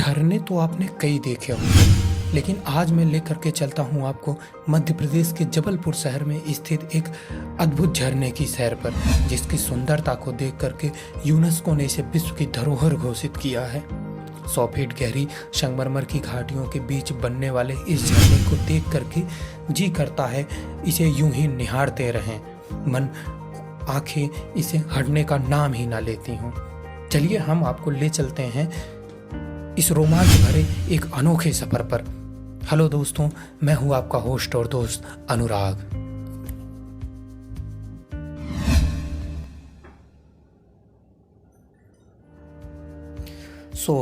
झरने तो आपने कई देखे होंगे, लेकिन आज मैं लेकर के चलता हूँ आपको मध्य प्रदेश के जबलपुर शहर में स्थित एक अद्भुत झरने की सैर पर, जिसकी सुंदरता को देख करके यूनेस्को ने इसे विश्व की धरोहर घोषित किया है। 100 फीट गहरी संगमरमर की घाटियों के बीच बनने वाले इस झरने को देख करके जी करता है इसे यूं ही निहारते रहें, मन आंखें इसे हटने का नाम ही ना लेती हों। चलिए हम आपको ले चलते हैं इस रोमांच भरे एक अनोखे सफर पर। हेलो दोस्तों, मैं हूं आपका होस्ट और दोस्त अनुराग।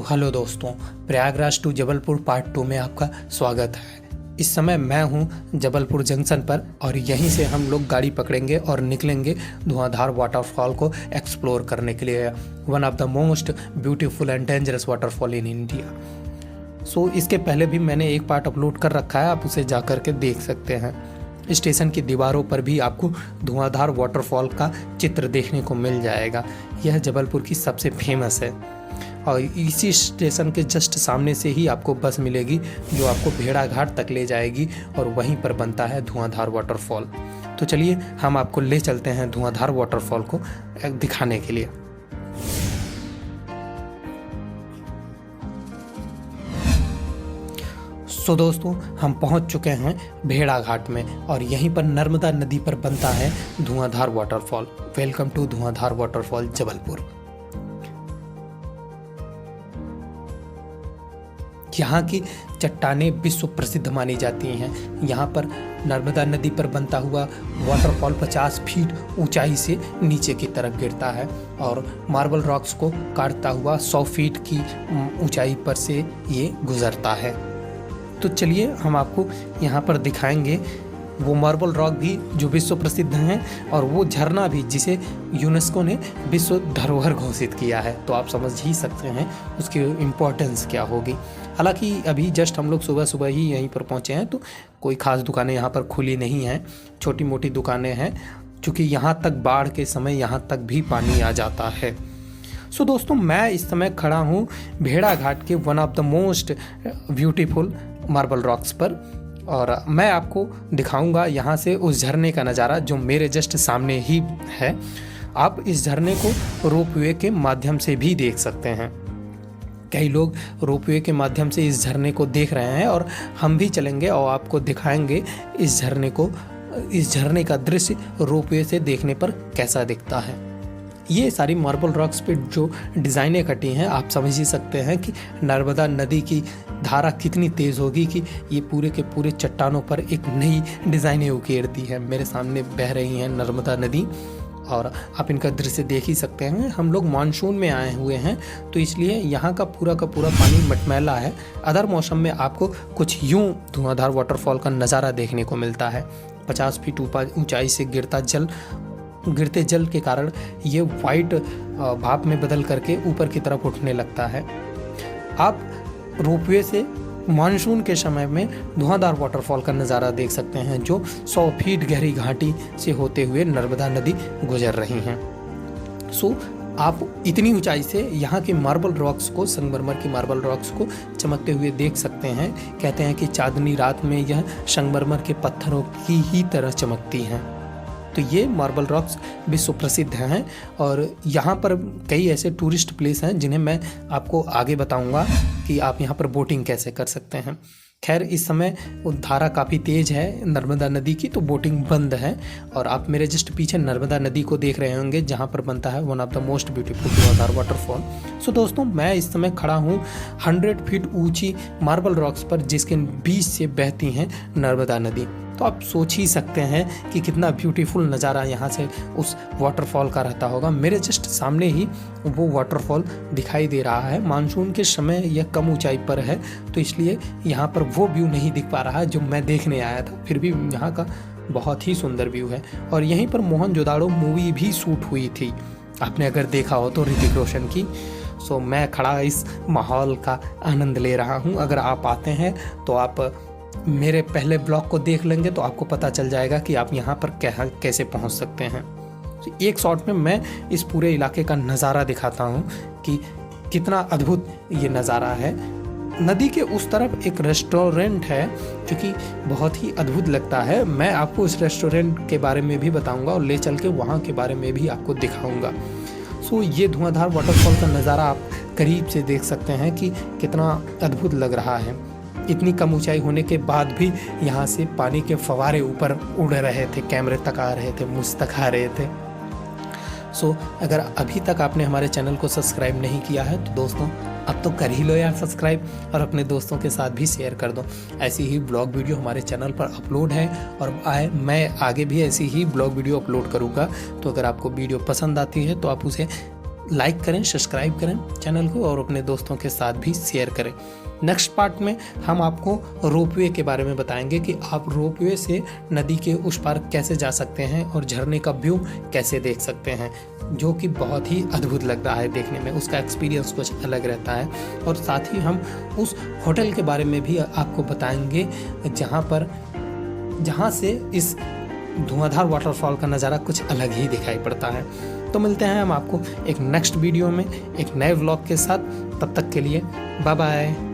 हेलो दोस्तों, प्रयागराज टू जबलपुर पार्ट 2 में आपका स्वागत है। इस समय मैं हूं जबलपुर जंक्शन पर और यहीं से हम लोग गाड़ी पकड़ेंगे और निकलेंगे धुआंधार वाटरफॉल को एक्सप्लोर करने के लिए, one of the most beautiful and dangerous waterfall in India. इसके पहले भी मैंने एक पार्ट अपलोड कर रखा है, आप उसे जा कर के देख सकते हैं। स्टेशन की दीवारों पर भी आपको धुआंधार वाटरफॉल का चित्र देखने को मिल जाएगा। यह जबलपुर की सबसे फेमस है और इसी स्टेशन के जस्ट सामने से ही आपको बस मिलेगी जो आपको भेड़ाघाट तक ले जाएगी और वहीं पर बनता है धुआंधार वाटरफॉल। तो चलिए हम आपको ले चलते हैं धुआंधार वाटरफॉल को दिखाने के लिए। दोस्तों, हम पहुंच चुके हैं भेड़ाघाट में और यहीं पर नर्मदा नदी पर बनता है धुआंधार waterfall. Welcome to Dhuandhar waterfall Jabalpur. यहाँ की चट्टानें विश्व प्रसिद्ध मानी जाती हैं। यहाँ पर नर्मदा नदी पर बनता हुआ वाटरफॉल 50 फीट ऊंचाई से नीचे की तरफ गिरता है और मार्बल रॉक्स को काटता हुआ 100 फीट की ऊंचाई पर से ये गुजरता है। तो चलिए हम आपको यहाँ पर दिखाएंगे वो मार्बल रॉक भी जो विश्व प्रसिद्ध हैं और वो झरना भी जिसे यूनेस्को ने विश्व धरोहर घोषित किया है। तो आप समझ ही सकते हैं उसकी इम्पोर्टेंस क्या होगी। हालांकि अभी जस्ट हम लोग सुबह सुबह ही यहीं पर पहुंचे हैं, तो कोई ख़ास दुकानें यहाँ पर खुली नहीं हैं, छोटी मोटी दुकानें हैं, क्योंकि यहाँ तक बाढ़ के समय यहाँ तक भी पानी आ जाता है। दोस्तों, मैं इस समय खड़ा हूँ भेड़ाघाट के one of the most beautiful marble rocks पर और मैं आपको दिखाऊंगा यहाँ से उस झरने का नज़ारा जो मेरे जस्ट सामने ही है। आप इस झरने को रोपवे के माध्यम से भी देख सकते हैं। कई लोग रोपवे के माध्यम से इस झरने को देख रहे हैं और हम भी चलेंगे और आपको दिखाएंगे इस झरने का दृश्य रोपवे से देखने पर कैसा दिखता है। ये सारी मार्बल रॉक्स पे जो डिज़ाइनें कटी हैं, आप समझ ही सकते हैं कि नर्मदा नदी की धारा कितनी तेज़ होगी कि ये पूरे के पूरे चट्टानों पर एक नई डिज़ाइनें उकेरती हैं। मेरे सामने बह रही हैं नर्मदा नदी और आप इनका दृश्य देख ही सकते हैं। हम लोग मानसून में आए हुए हैं तो इसलिए यहाँ का पूरा पानी मटमैला है। अदर मौसम में आपको कुछ यूँ धुआंधार वाटरफॉल का नज़ारा देखने को मिलता है। 50 फीट ऊंचाई से गिरते जल के कारण ये वाइट भाप में बदल करके ऊपर की तरफ उठने लगता है। आप रोपवे से मानसून के समय में धुआंधार वाटरफॉल का नज़ारा देख सकते हैं जो 100 फीट गहरी घाटी से होते हुए नर्मदा नदी गुजर रही हैं। आप इतनी ऊंचाई से यहाँ की मार्बल रॉक्स को, संगमरमर की मार्बल रॉक्स को चमकते हुए देख सकते हैं। कहते हैं कि चांदनी रात में यह संगमरमर के पत्थरों की ही तरह चमकती हैं। तो ये मार्बल रॉक्स विश्व प्रसिद्ध हैं और यहाँ पर कई ऐसे टूरिस्ट प्लेस हैं जिन्हें मैं आपको आगे बताऊंगा कि आप यहाँ पर बोटिंग कैसे कर सकते हैं। खैर, इस समय धारा काफ़ी तेज़ है नर्मदा नदी की, तो बोटिंग बंद है और आप मेरे जस्ट पीछे नर्मदा नदी को देख रहे होंगे जहाँ पर बनता है one of the most beautiful Dhuandhar waterfall. दोस्तों, मैं इस समय खड़ा हूँ 100 फीट ऊंची मार्बल रॉक्स पर जिसके बीच से बहती हैं नर्मदा नदी। तो आप सोच ही सकते हैं कि कितना ब्यूटीफुल नज़ारा यहाँ से उस वाटरफॉल का रहता होगा। मेरे जस्ट सामने ही वो वाटरफॉल दिखाई दे रहा है। मानसून के समय यह कम ऊंचाई पर है तो इसलिए यहाँ पर वो व्यू नहीं दिख पा रहा है जो मैं देखने आया था, फिर भी यहाँ का बहुत ही सुंदर व्यू है। और यहीं पर मोहनजोदाड़ो मूवी भी शूट हुई थी, आपने अगर देखा हो तो, ऋतिक रोशन की। मैं खड़ा इस माहौल का आनंद ले रहा हूँ। अगर आप आते हैं तो आप मेरे पहले ब्लॉग को देख लेंगे तो आपको पता चल जाएगा कि आप यहाँ पर कैसे पहुँच सकते हैं। एक शॉट में मैं इस पूरे इलाके का नज़ारा दिखाता हूँ कि कितना अद्भुत ये नज़ारा है। नदी के उस तरफ एक रेस्टोरेंट है जो कि बहुत ही अद्भुत लगता है। मैं आपको इस रेस्टोरेंट के बारे में भी बताऊंगा और ले चल के वहाँ के बारे में भी आपको दिखाऊंगा। सो ये धुआंधार वाटरफॉल का नज़ारा आप करीब से देख सकते हैं कि कितना अद्भुत लग रहा है। इतनी कम ऊंचाई होने के बाद भी यहाँ से पानी के फव्वारे ऊपर उड़ रहे थे, कैमरे तक आ रहे थे, मुझ तक आ रहे थे। सो अगर अभी तक आपने हमारे चैनल को सब्सक्राइब नहीं किया है तो दोस्तों अब तो कर ही लो यार सब्सक्राइब, और अपने दोस्तों के साथ भी शेयर कर दो। ऐसी ही ब्लॉग वीडियो हमारे चैनल पर अपलोड है और मैं आगे भी ऐसी ही ब्लॉग वीडियो अपलोड करूँगा। तो अगर आपको वीडियो पसंद आती है तो आप उसे लाइक करें, सब्सक्राइब करें चैनल को और अपने दोस्तों के साथ भी शेयर करें। नेक्स्ट पार्ट में हम आपको रोपवे के बारे में बताएंगे कि आप रोपवे से नदी के उस पार कैसे जा सकते हैं और झरने का व्यू कैसे देख सकते हैं, जो कि बहुत ही अद्भुत लग रहा है देखने में। उसका एक्सपीरियंस कुछ अलग रहता है। और साथ ही हम उस होटल के बारे में भी आपको बताएंगे जहाँ से इस धुआंधार वाटरफॉल का नज़ारा कुछ अलग ही दिखाई पड़ता है। तो मिलते हैं हम आपको एक नेक्स्ट वीडियो में एक नए व्लॉग के साथ। तब तक के लिए बाय बाय।